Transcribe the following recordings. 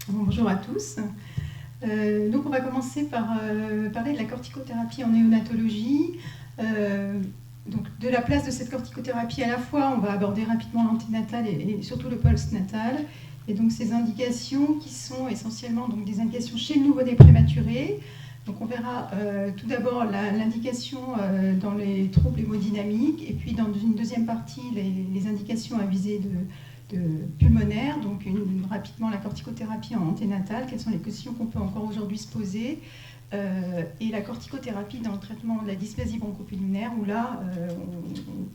Bonjour à tous. Donc on va commencer par parler de la corticothérapie en néonatologie. Donc de la place de cette corticothérapie, à la fois on va aborder rapidement l'anténatal et surtout le postnatal. Et donc ces indications qui sont essentiellement donc, des indications chez le nouveau-né prématuré. Donc on verra tout d'abord l'indication dans les troubles hémodynamiques et puis dans une deuxième partie les indications à visée de pulmonaire, donc rapidement la corticothérapie en anténatale, quelles sont les questions qu'on peut encore aujourd'hui se poser, et la corticothérapie dans le traitement de la dysplasie bronchopulmonaire, où là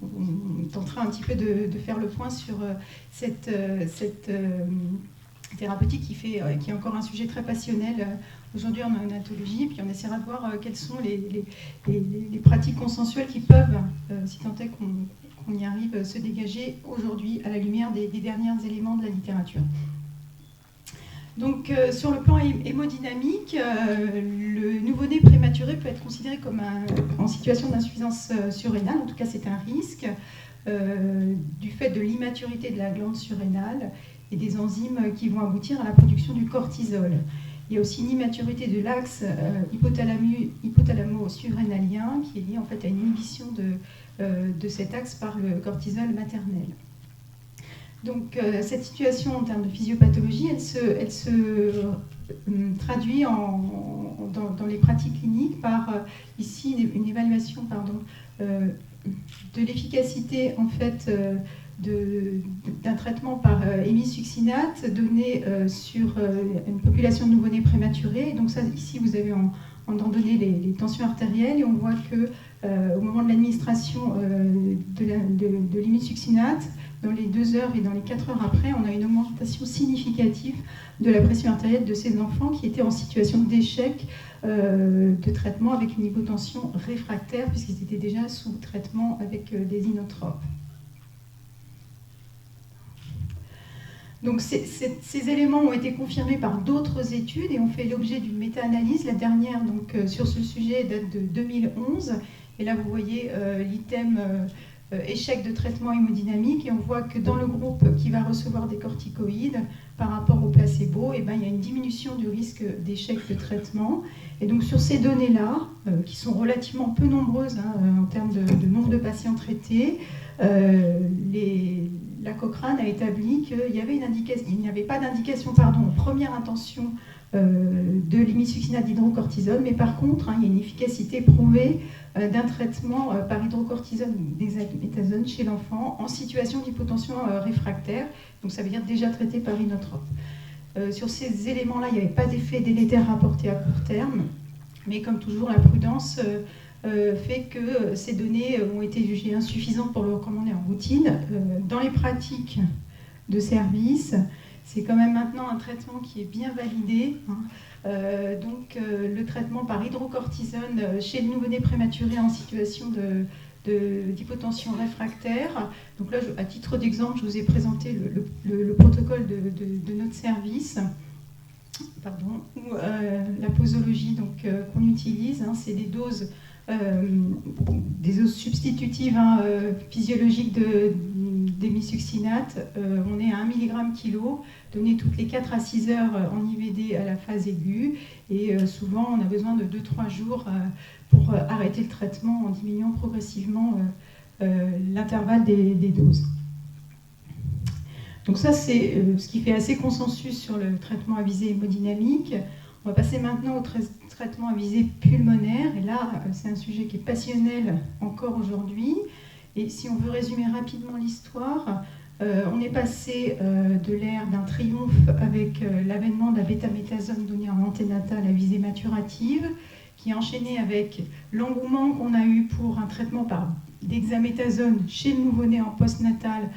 on tentera un petit peu de faire le point sur cette thérapeutique qui est encore un sujet très passionnel aujourd'hui en néonatologie, et puis on essaiera de voir quelles sont les pratiques consensuelles qui peuvent, si tant est qu'on y arrive, se dégager aujourd'hui à la lumière des derniers éléments de la littérature. Donc sur le plan hémodynamique, le nouveau-né prématuré peut être considéré comme en situation d'insuffisance surrénale, en tout cas c'est un risque, du fait de l'immaturité de la glande surrénale et des enzymes qui vont aboutir à la production du cortisol. Il y a aussi une immaturité de l'axe hypothalamo-surrénalien qui est liée en fait à une inhibition de cet axe par le cortisol maternel. Donc cette situation en termes de physiopathologie, elle se traduit dans les pratiques cliniques par ici une évaluation de l'efficacité en fait d'un traitement par hémisuccinate donné sur une population de nouveau-nés prématurés. Donc ça, ici, vous avez en donné les tensions artérielles et on voit que au moment de l'administration de l'hémisuccinate, dans les 2 heures et dans les 4 heures après, on a une augmentation significative de la pression artérielle de ces enfants qui étaient en situation d'échec de traitement avec une hypotension réfractaire puisqu'ils étaient déjà sous traitement avec des inotropes. Donc ces éléments ont été confirmés par d'autres études et ont fait l'objet d'une méta-analyse. La dernière donc, sur ce sujet date de 2011. Et là, vous voyez l'item échec de traitement hémodynamique. Et on voit que dans le groupe qui va recevoir des corticoïdes par rapport au placebo, il y a une diminution du risque d'échec de traitement. Et donc sur ces données-là, qui sont relativement peu nombreuses en termes de nombre de patients traités, la Cochrane a établi qu'il n'y avait pas d'indication en première intention de l'hémisuccinate d'hydrocortisone, mais par contre, il y a une efficacité prouvée d'un traitement par hydrocortisone ou dexaméthasone chez l'enfant en situation d'hypotension réfractaire, donc ça veut dire déjà traité par inotrope. Sur ces éléments-là, il n'y avait pas d'effet délétère rapporté à court terme, mais comme toujours, la prudence fait que ces données ont été jugées insuffisantes pour le recommander en routine. Dans les pratiques de service, c'est quand même maintenant un traitement qui est bien validé. Donc le traitement par hydrocortisone chez le nouveau-né prématuré en situation d'hypotension réfractaire. Donc là, à titre d'exemple, je vous ai présenté le protocole de notre service. Où la posologie qu'on utilise, c'est des doses substitutives physiologiques d'hémisuccinate. On est à 1 mg kg, donné toutes les 4 à 6 heures en IVD à la phase aiguë. Et souvent, on a besoin de 2-3 jours pour arrêter le traitement en diminuant progressivement l'intervalle des doses. Donc ça, c'est ce qui fait assez consensus sur le traitement à visée hémodynamique. On va passer maintenant au traitement à visée pulmonaire. Et là, c'est un sujet qui est passionnel encore aujourd'hui. Et si on veut résumer rapidement l'histoire, on est passé de l'ère d'un triomphe avec l'avènement de la bêtaméthasone donnée en anténatal à visée maturative, qui est enchaîné avec l'engouement qu'on a eu pour un traitement par dexaméthasone chez le nouveau-né en postnatal,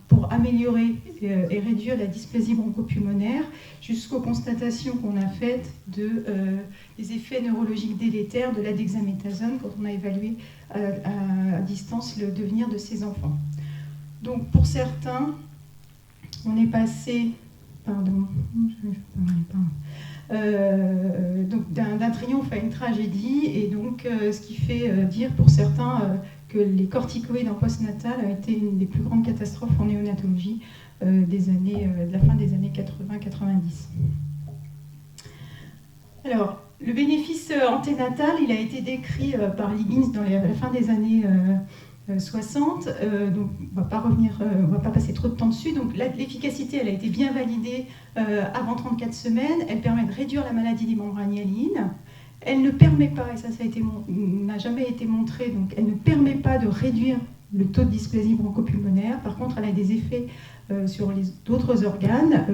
pour améliorer et réduire la dysplasie bronchopulmonaire, jusqu'aux constatations qu'on a faites des effets neurologiques délétères de la dexaméthasone quand on a évalué à distance le devenir de ces enfants. Donc pour certains, on est passé d'un triomphe à une tragédie, et donc ce qui fait dire pour certains que les corticoïdes en postnatal a été une des plus grandes catastrophes en néonatologie de la fin des années 80-90. 90. Alors, le bénéfice anténatal, il a été décrit par Liggins à la fin des années 60. Donc, on va pas passer trop de temps dessus. Donc, l'efficacité, elle a été bien validée avant 34 semaines. Elle permet de réduire la maladie des membres myélines. Elle ne permet pas, et ça n'a jamais été montré, donc elle ne permet pas de réduire le taux de dysplasie bronchopulmonaire. Par contre, elle a des effets sur d'autres organes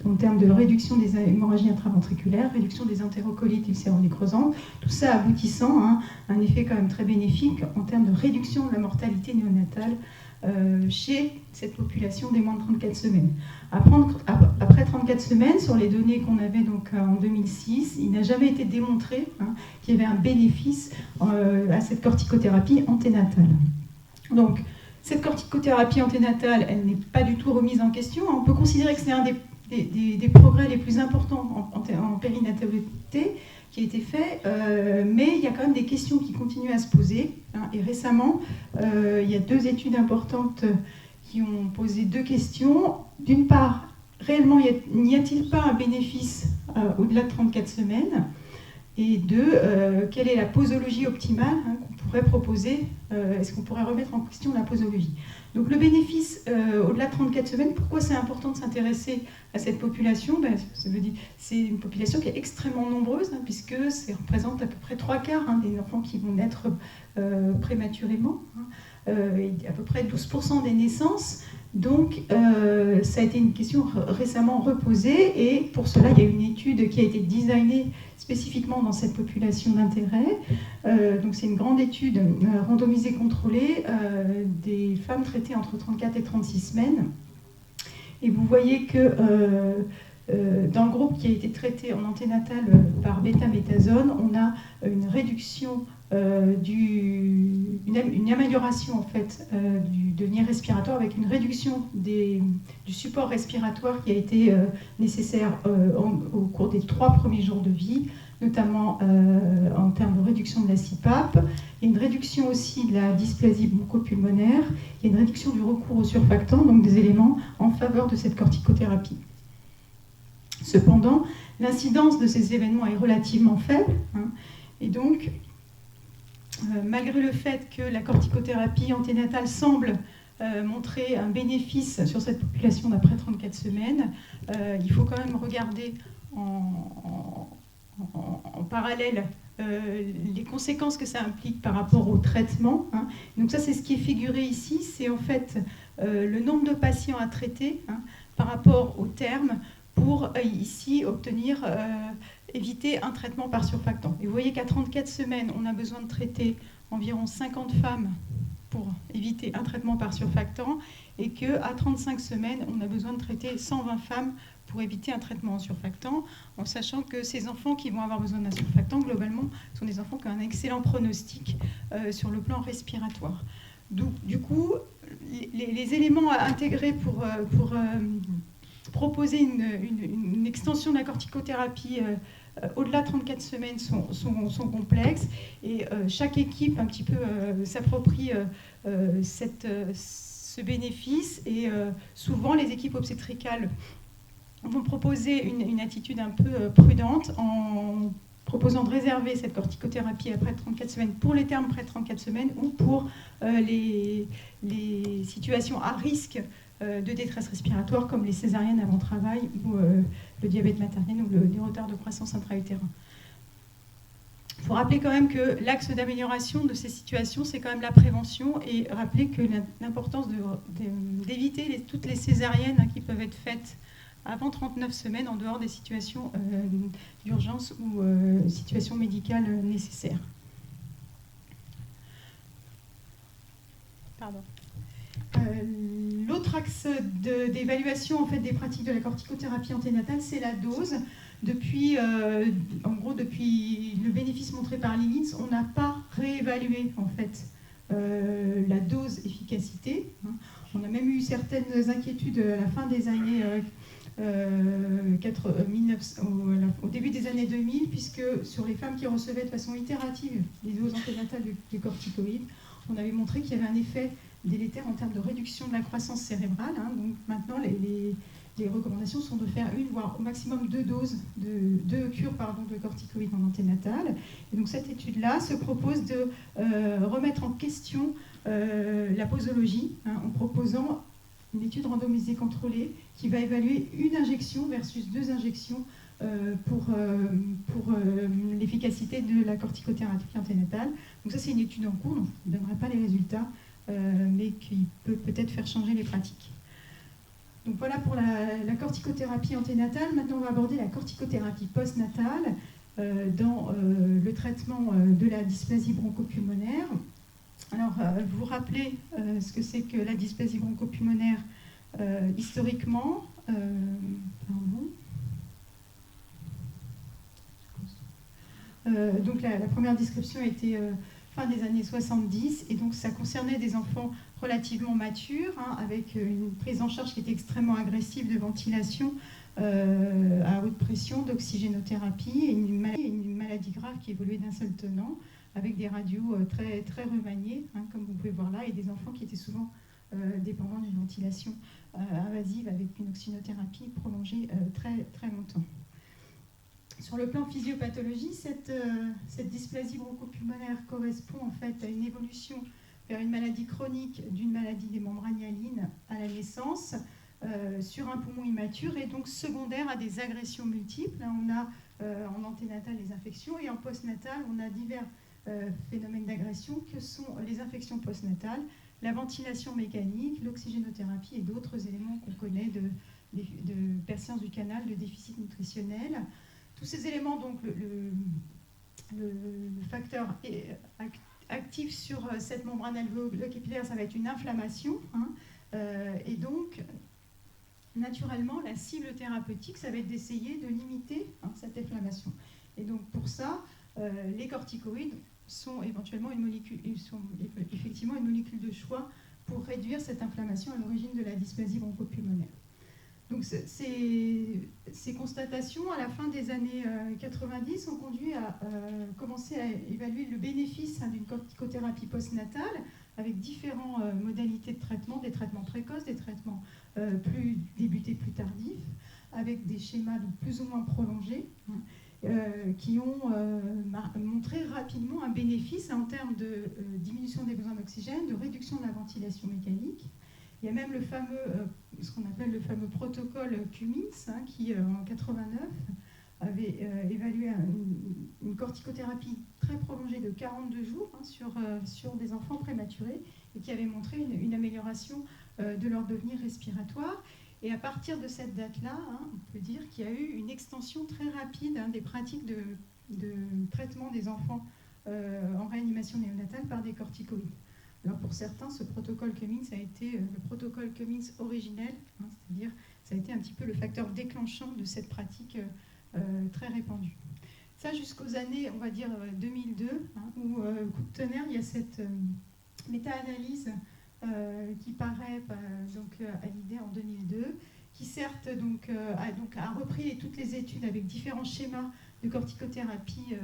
en termes de réduction des hémorragies intraventriculaires, réduction des entérocolites ulcéro-nécrosantes, tout ça aboutissant à un effet quand même très bénéfique en termes de réduction de la mortalité néonatale chez cette population des moins de 34 semaines. Après 34 semaines, sur les données qu'on avait donc en 2006, il n'a jamais été démontré qu'il y avait un bénéfice à cette corticothérapie anténatale. Donc, cette corticothérapie anténatale, elle n'est pas du tout remise en question. On peut considérer que c'est un des progrès les plus importants en périnatalité qui a été fait, mais il y a quand même des questions qui continuent à se poser. Et récemment, il y a 2 études importantes qui ont posé 2 questions. D'une part, réellement, n'y a-t-il pas un bénéfice au-delà de 34 semaines ? Et 2, quelle est la posologie optimale qu'on pourrait proposer ? Est-ce qu'on pourrait remettre en question la posologie ? Donc le bénéfice au-delà de 34 semaines, pourquoi c'est important de s'intéresser à cette population ? C'est une population qui est extrêmement nombreuse, puisque ça représente à peu près 3/4 des enfants qui vont naître prématurément, et à peu près 12% des naissances. Donc, ça a été une question récemment reposée, et pour cela, il y a une étude qui a été designée spécifiquement dans cette population d'intérêt. Donc, c'est une grande étude randomisée contrôlée des femmes traitées entre 34 et 36 semaines. Et vous voyez que dans le groupe qui a été traité en anténatal par bêta-méthasone, on a une réduction une amélioration en fait du devenir respiratoire, avec une réduction du support respiratoire qui a été nécessaire au cours des 3 premiers jours de vie, notamment en termes de réduction de la CPAP. Il y a une réduction aussi de la dysplasie bronchopulmonaire, il y a une réduction du recours aux surfactants, donc des éléments en faveur de cette corticothérapie. Cependant, l'incidence de ces événements est relativement faible, et donc malgré le fait que la corticothérapie anténatale semble montrer un bénéfice sur cette population d'après 34 semaines, il faut quand même regarder en parallèle les conséquences que ça implique par rapport au traitement. Donc ça, c'est ce qui est figuré ici, c'est en fait le nombre de patients à traiter par rapport au terme pour ici éviter un traitement par surfactant. Et vous voyez qu'à 34 semaines, on a besoin de traiter environ 50 femmes pour éviter un traitement par surfactant, et qu'à 35 semaines, on a besoin de traiter 120 femmes pour éviter un traitement en surfactant, en sachant que ces enfants qui vont avoir besoin d'un surfactant, globalement, sont des enfants qui ont un excellent pronostic sur le plan respiratoire. Donc, du coup, les éléments à intégrer pour proposer une extension de la corticothérapie au-delà de 34 semaines sont complexes, et chaque équipe un petit peu s'approprie ce bénéfice, et souvent les équipes obstétricales vont proposer une attitude un peu prudente en proposant de réserver cette corticothérapie après 34 semaines pour les termes près de 34 semaines ou pour les situations à risque de détresse respiratoire comme les césariennes avant travail ou le diabète maternel ou les retards de croissance intra-utérin. Il faut rappeler quand même que l'axe d'amélioration de ces situations, c'est quand même la prévention, et rappeler que l'importance d'éviter toutes les césariennes qui peuvent être faites avant 39 semaines en dehors des situations d'urgence ou situations médicales nécessaires. Pardon. L'autre axe d'évaluation en fait, des pratiques de la corticothérapie anténatale, c'est la dose. Depuis le bénéfice montré par Liggins, on n'a pas réévalué en fait, la dose efficacité. On a même eu certaines inquiétudes à la fin des années au début des années 2000, puisque sur les femmes qui recevaient de façon itérative les doses anténatales de corticoïdes, on avait montré qu'il y avait un effet délétère en termes de réduction de la croissance cérébrale. Donc maintenant, les les recommandations sont de faire une, voire au maximum deux cures de corticoïdes en anténatal. Et donc cette étude-là se propose de remettre en question la posologie, en proposant une étude randomisée contrôlée qui va évaluer une injection versus 2 injections pour l'efficacité de la corticothérapie anténatale. Donc ça, c'est une étude en cours, donc je ne donnerai pas les résultats, mais qui peut peut-être faire changer les pratiques. Donc voilà pour la corticothérapie anténatale. Maintenant, on va aborder la corticothérapie postnatale dans le traitement de la dysplasie bronchopulmonaire. Alors, vous vous rappelez ce que c'est que la dysplasie bronchopulmonaire historiquement. Donc la première description était fin des années 70, et donc ça concernait des enfants relativement matures, avec une prise en charge qui était extrêmement agressive de ventilation à haute pression, d'oxygénothérapie, et une maladie grave qui évoluait d'un seul tenant, avec des radios très, très remaniées, comme vous pouvez voir là, et des enfants qui étaient souvent dépendants d'une ventilation invasive avec une oxygénothérapie prolongée très, très longtemps. Sur le plan physiopathologie, cette dysplasie bronchopulmonaire correspond en fait à une évolution vers une maladie chronique d'une maladie des membranes hyalines à la naissance sur un poumon immature, et donc secondaire à des agressions multiples. Là, on a en anténatal les infections, et en postnatal, on a divers phénomènes d'agression que sont les infections postnatales, la ventilation mécanique, l'oxygénothérapie et d'autres éléments qu'on connaît de persistance du canal, de déficit nutritionnel. Tous ces éléments, donc le facteur actif sur cette membrane alvéolo-capillaire, ça va être une inflammation. Et donc, naturellement, la cible thérapeutique, ça va être d'essayer de limiter cette inflammation. Et donc, pour ça, les corticoïdes sont éventuellement effectivement une molécule de choix pour réduire cette inflammation à l'origine de la dysplasie bronchopulmonaire. Donc ces constatations, à la fin des années 90, ont conduit à commencer à évaluer le bénéfice d'une corticothérapie postnatale avec différentes modalités de traitement, des traitements précoces, des traitements plus débutés, plus tardifs, avec des schémas donc, plus ou moins prolongés, qui ont montré rapidement un bénéfice en termes de diminution des besoins d'oxygène, de réduction de la ventilation mécanique. Il y a même ce qu'on appelle le fameux protocole Cummings, qui en 89 avait évalué une corticothérapie très prolongée de 42 jours sur des enfants prématurés, et qui avait montré une amélioration de leur devenir respiratoire. Et à partir de cette date-là, on peut dire qu'il y a eu une extension très rapide des pratiques de traitement des enfants en réanimation néonatale par des corticoïdes. Alors pour certains, ce protocole Cummings a été le protocole Cummings originel, c'est-à-dire ça a été un petit peu le facteur déclenchant de cette pratique très répandue. Ça jusqu'aux années, on va dire 2002, où coup de tonnerre, il y a cette méta-analyse qui paraît à l'idée en 2002, qui certes a repris toutes les études avec différents schémas de corticothérapie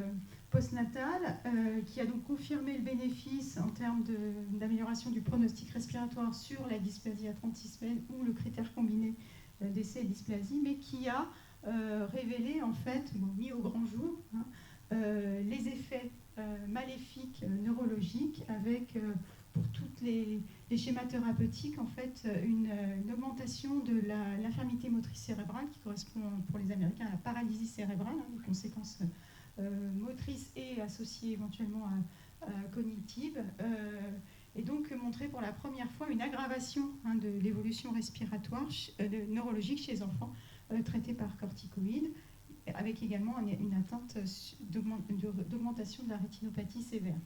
postnatale, qui a donc confirmé le bénéfice en termes d'amélioration du pronostic respiratoire sur la dysplasie à 36 semaines ou le critère combiné décès et dysplasie, mais qui a révélé en fait, mis au grand jour, les effets maléfiques neurologiques avec pour tous les schémas thérapeutiques, en fait, une augmentation de l'infirmité motrice cérébrale qui correspond pour les Américains à la paralysie cérébrale, des conséquences motrices et associées éventuellement à cognitives, et donc montrer pour la première fois une aggravation de l'évolution respiratoire neurologique chez les enfants traités par corticoïdes, avec également une atteinte d'augmentation de la rétinopathie sévère.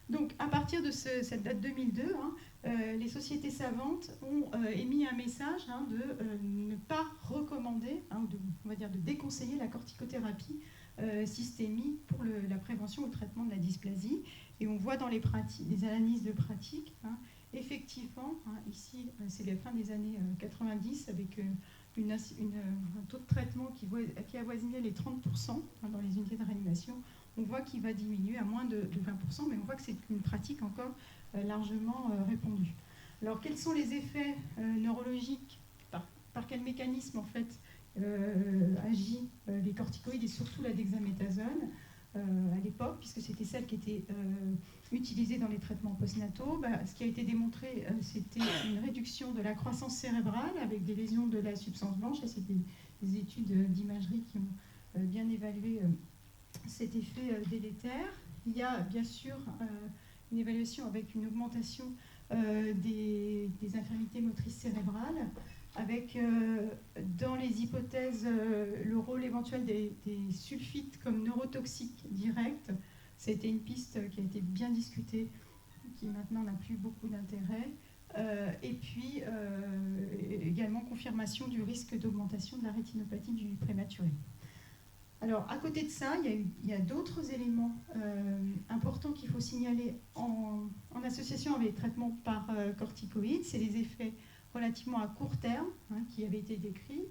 Donc, à partir de cette date 2002, les sociétés savantes ont émis un message de ne pas recommander, on va dire de déconseiller la corticothérapie systémique pour la prévention ou le traitement de la dysplasie. Et on voit dans les analyses de pratique, effectivement, ici, c'est la fin des années 90, avec un taux de traitement qui avoisinait les 30% dans les unités de réanimation. On voit qu'il va diminuer à moins de 20%, mais on voit que c'est une pratique encore largement répandue. Alors, quels sont les effets neurologiques, par quel mécanisme, en fait, agit les corticoïdes et surtout la dexaméthasone à l'époque, puisque c'était celle qui était utilisée dans les traitements postnataux. Ce qui a été démontré, c'était une réduction de la croissance cérébrale avec des lésions de la substance blanche, et c'est des études d'imagerie qui ont bien évalué cet effet délétère. Il y a bien sûr une évaluation avec une augmentation des infirmités motrices cérébrales, avec dans les hypothèses le rôle éventuel des sulfites comme neurotoxiques directs. C'était une piste qui a été bien discutée, qui maintenant n'a plus beaucoup d'intérêt. Et puis également confirmation du risque d'augmentation de la rétinopathie du prématuré. Alors, à côté de ça, il y a d'autres éléments importants qu'il faut signaler en association avec les traitements par corticoïdes. C'est les effets relativement à court terme qui avaient été décrits.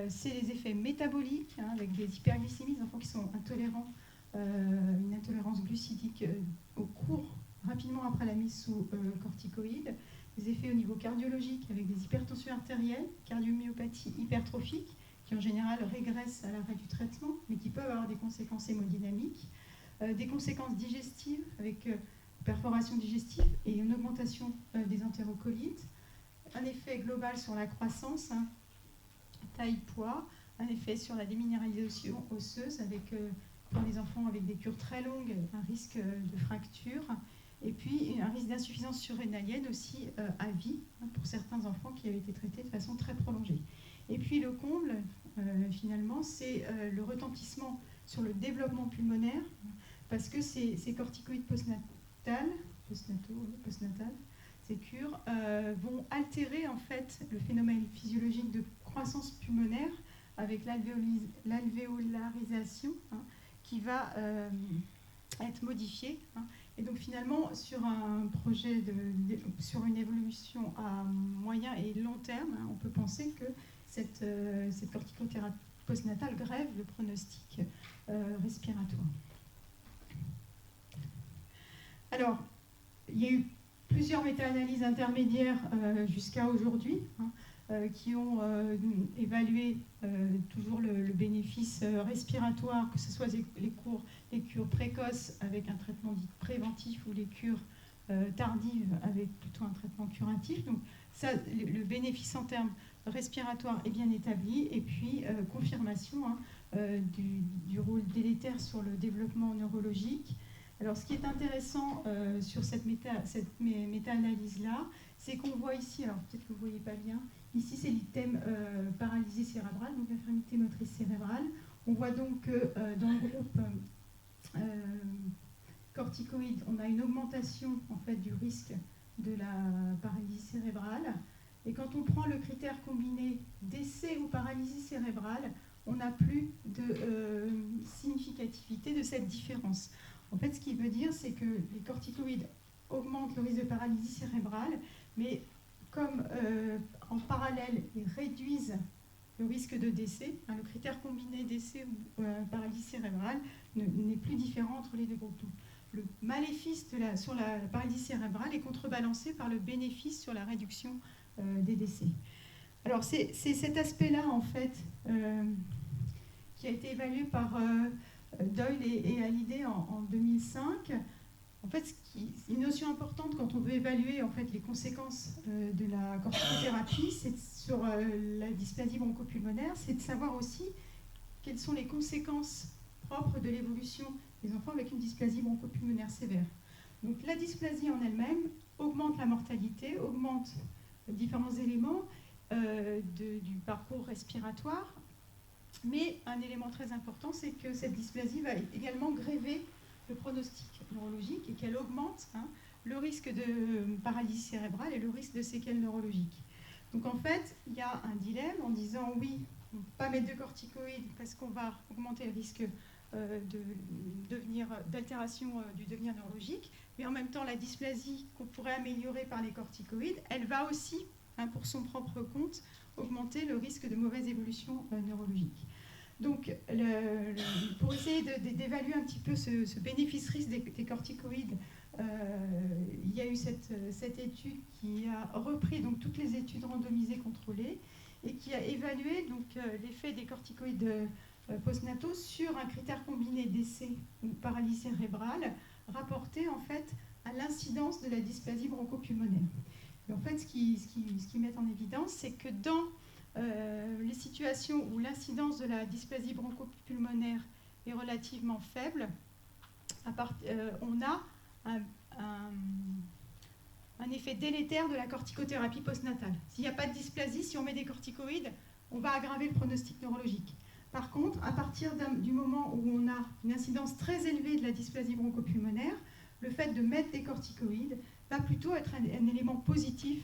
C'est les effets métaboliques avec des hyperglycémies, des enfants qui sont intolérants, une intolérance glucidique rapidement après la mise sous corticoïdes. Des effets au niveau cardiologique avec des hypertensions artérielles, cardiomyopathie hypertrophique, qui en général régressent à l'arrêt du traitement, mais qui peuvent avoir des conséquences hémodynamiques, des conséquences digestives avec perforation digestive et une augmentation des entérocolites, un effet global sur la croissance, taille, poids, un effet sur la déminéralisation osseuse avec, pour les enfants avec des cures très longues, un risque de fracture, et puis un risque d'insuffisance surrénalienne aussi à vie pour certains enfants qui avaient été traités de façon très prolongée. Et puis le comble, finalement, c'est le retentissement sur le développement pulmonaire, parce que ces corticoïdes postnatales, ces cures, vont altérer en fait le phénomène physiologique de croissance pulmonaire avec l'alvéolarisation qui va être modifiée. Et donc finalement, sur un projet, sur une évolution à moyen et long terme, on peut penser que cette corticothérapie postnatale grève le pronostic respiratoire. Alors, il y a eu plusieurs méta-analyses intermédiaires jusqu'à aujourd'hui qui ont évalué toujours le bénéfice respiratoire, que ce soit les cures précoces avec un traitement dit préventif ou les cures tardives avec plutôt un traitement curatif. Donc ça, le bénéfice en termes respiratoires est bien établi, et puis confirmation du rôle délétère sur le développement neurologique. Alors, ce qui est intéressant sur cette méta-analyse-là, c'est qu'on voit ici, alors peut-être que vous ne voyez pas bien, ici c'est l'item paralysie cérébrale, donc infirmité motrice cérébrale. On voit donc que dans le groupe corticoïde, on a une augmentation en fait, du risque de la paralysie cérébrale. Et quand on prend le critère combiné décès ou paralysie cérébrale, on n'a plus de significativité de cette différence. En fait, ce qui veut dire, c'est que les corticoïdes augmentent le risque de paralysie cérébrale, mais comme en parallèle, ils réduisent le risque de décès, le critère combiné décès ou paralysie cérébrale n'est plus différent entre les deux groupes. Donc, le maléfice sur la paralysie cérébrale est contrebalancé par le bénéfice sur la réduction des décès. Alors, c'est cet aspect-là, en fait, qui a été évalué par Doyle et Hallyday en 2005. En fait, une notion importante quand on veut évaluer en fait, les conséquences de la corticothérapie sur la dysplasie bronchopulmonaire, c'est de savoir aussi quelles sont les conséquences propres de l'évolution des enfants avec une dysplasie bronchopulmonaire sévère. Donc la dysplasie en elle-même augmente la mortalité, augmente différents éléments du parcours respiratoire, mais un élément très important, c'est que cette dysplasie va également gréver le pronostic neurologique et qu'elle augmente le risque de paralysie cérébrale et le risque de séquelles neurologiques. Donc en fait, il y a un dilemme en disant oui, on ne peut pas mettre de corticoïdes parce qu'on va augmenter le risque d'altération du devenir neurologique, mais en même temps, la dysplasie qu'on pourrait améliorer par les corticoïdes, elle va aussi, pour son propre compte, augmenter le risque de mauvaise évolution neurologique. Donc, pour essayer d'évaluer un petit peu ce bénéfice-risque des corticoïdes il y a eu cette étude qui a repris donc, toutes les études randomisées contrôlées et qui a évalué l'effet des corticoïdes postnataux sur un critère combiné décès ou paralysie cérébrale rapporté en fait à l'incidence de la dysplasie bronchopulmonaire. Et en fait, ce qu'ils mettent en évidence, c'est que dans les situations où l'incidence de la dysplasie bronchopulmonaire est relativement faible, on a un effet délétère de la corticothérapie postnatale. S'il n'y a pas de dysplasie, si on met des corticoïdes, on va aggraver le pronostic neurologique. Par contre, à partir du moment où on a une incidence très élevée de la dysplasie bronchopulmonaire, le fait de mettre des corticoïdes va plutôt être un élément positif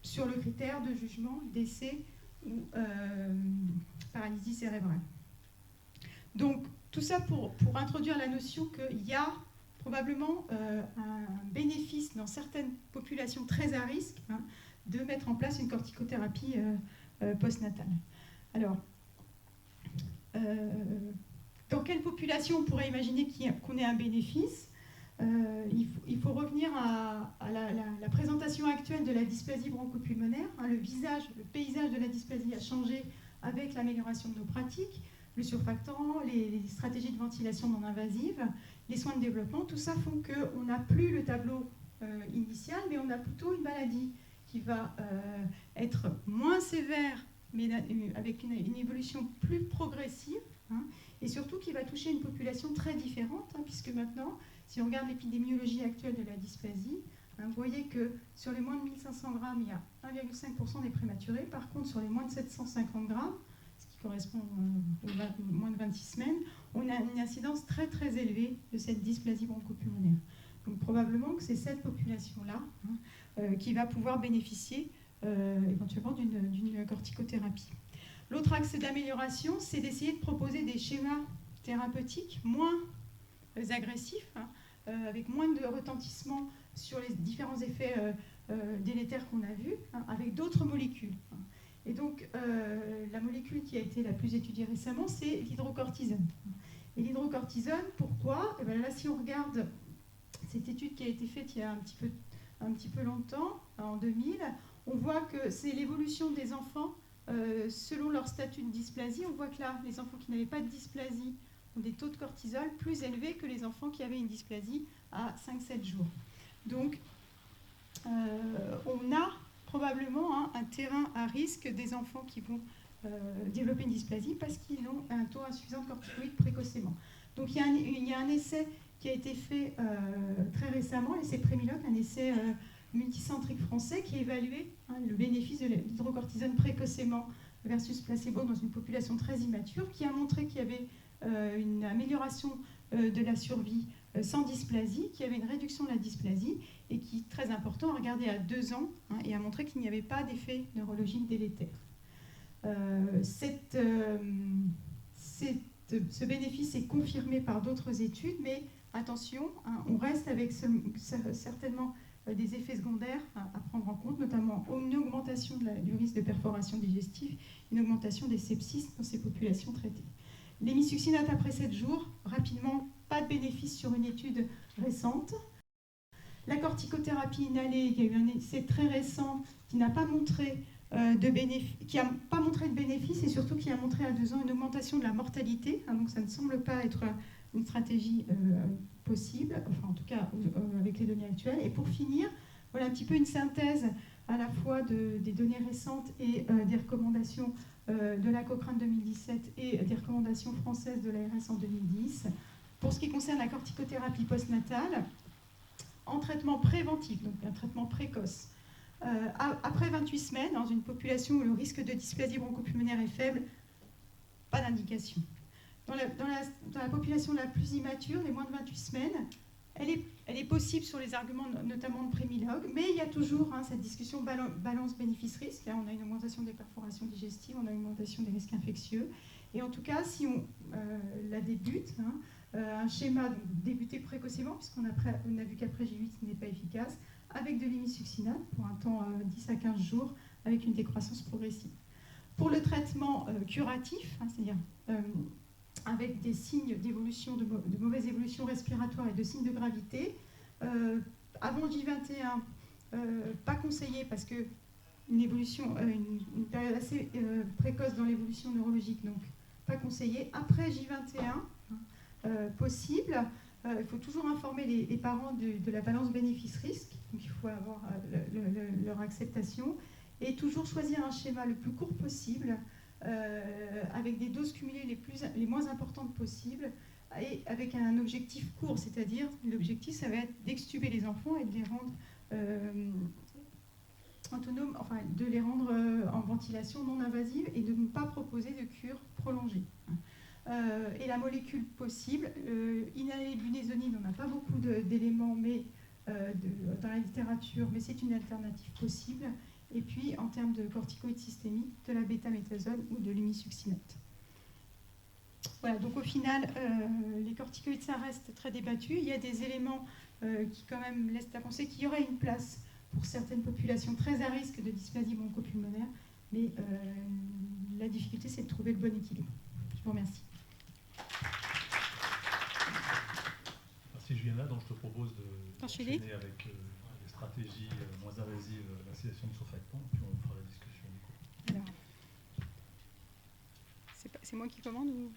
sur le critère de jugement décès ou paralysie cérébrale. Donc, tout ça pour introduire la notion qu'il y a probablement un bénéfice dans certaines populations très à risque de mettre en place une corticothérapie postnatale. Alors, dans quelle population on pourrait imaginer qu'on ait un bénéfice? Il faut revenir à la présentation actuelle de la dysplasie bronchopulmonaire. Le paysage de la dysplasie a changé avec l'amélioration de nos pratiques, le surfactant, les stratégies de ventilation non invasive, les soins de développement. Tout ça font qu'on n'a plus le tableau initial, mais on a plutôt une maladie qui va être moins sévère, mais avec une évolution plus progressive, et surtout qui va toucher une population très différente, puisque maintenant, si on regarde l'épidémiologie actuelle de la dysplasie, vous voyez que sur les moins de 1500 grammes, il y a 1,5% des prématurés. Par contre, sur les moins de 750 grammes, ce qui correspond aux moins de 26 semaines, on a une incidence très très élevée de cette dysplasie bronchopulmonaire. Donc probablement que c'est cette population-là qui va pouvoir bénéficier éventuellement d'une corticothérapie. L'autre axe d'amélioration, c'est d'essayer de proposer des schémas thérapeutiques moins agressifs, avec moins de retentissement sur les différents effets délétères qu'on a vus, avec d'autres molécules. Et donc, la molécule qui a été la plus étudiée récemment, c'est l'hydrocortisone. Et l'hydrocortisone, pourquoi? Et bien là, si on regarde cette étude qui a été faite il y a un petit peu longtemps, en 2000, on voit que c'est l'évolution des enfants selon leur statut de dysplasie. On voit que là, les enfants qui n'avaient pas de dysplasie ont des taux de cortisol plus élevés que les enfants qui avaient une dysplasie à 5-7 jours. Donc, on a probablement un terrain à risque des enfants qui vont développer une dysplasie parce qu'ils ont un taux insuffisant de corticoïdes précocement. Donc, il y a un essai qui a été fait très récemment, l'essai Premiloc, un essai multicentrique français qui a évalué le bénéfice de l'hydrocortisone précocement versus placebo dans une population très immature, qui a montré qu'il y avait une amélioration de la survie sans dysplasie, qu'il y avait une réduction de la dysplasie et qui, très important, a regardé à 2 ans et a montré qu'il n'y avait pas d'effet neurologique délétère. Ce bénéfice est confirmé par d'autres études, mais attention, on reste avec certainement des effets secondaires à prendre en compte, notamment une augmentation du risque de perforation digestive, une augmentation des sepsis dans ces populations traitées. L'hémisuccinate après 7 jours, rapidement, pas de bénéfice sur une étude récente. La corticothérapie inhalée, il y a eu un essai très récent qui n'a pas montré de bénéfice et surtout qui a montré à 2 ans une augmentation de la mortalité. Donc ça ne semble pas être une stratégie possible, enfin en tout cas avec les données actuelles. Et pour finir, voilà un petit peu une synthèse à la fois des données récentes et des recommandations de la Cochrane 2017 et des recommandations françaises de l'ARS en 2010. Pour ce qui concerne la corticothérapie postnatale, en traitement préventif, donc un traitement précoce, après 28 semaines, dans une population où le risque de dysplasie bronchopulmonaire est faible, pas d'indication. Dans la population la plus immature, les moins de 28 semaines, elle est possible sur les arguments notamment de Premiloc, mais il y a toujours cette discussion balance bénéfice-risque. Là, on a une augmentation des perforations digestives, on a une augmentation des risques infectieux. Et en tout cas, si on la débute, un schéma débuté précocement, puisqu'on a vu qu'après J8, ce n'est pas efficace, avec de l'hémisuccinate pour un temps 10 à 15 jours, avec une décroissance progressive. Pour le traitement curatif, c'est-à-dire avec des signes d'évolution, de mauvaise évolution respiratoire et de signes de gravité, Avant J21, pas conseillé parce que une période assez précoce dans l'évolution neurologique, donc pas conseillé. Après J21, possible. Il faut toujours informer les parents de la balance bénéfice-risque, donc il faut avoir leur acceptation, et toujours choisir un schéma le plus court possible, avec des doses cumulées les moins importantes possibles, et avec un objectif court, c'est-à-dire l'objectif, ça va être d'extuber les enfants et de les rendre autonomes, enfin de les rendre en ventilation non invasive et de ne pas proposer de cure prolongée. Et la molécule possible, inhalébunésonide, on n'a pas beaucoup d'éléments dans la littérature, mais c'est une alternative possible. Et puis, en termes de corticoïdes systémiques, de la bêta-méthazone ou de l'imisuccinate. Voilà, donc au final, les corticoïdes, ça reste très débattu. Il y a des éléments qui quand même laissent à penser qu'il y aurait une place pour certaines populations très à risque de dysplasie bronchopulmonaire, mais la difficulté, c'est de trouver le bon équilibre. Je vous remercie. Merci Juliana, donc je te propose d'enchaîner avec les stratégies moins invasives, l'installation de surfactants, puis on fera la discussion du coup. Alors, c'est moi qui commande ou...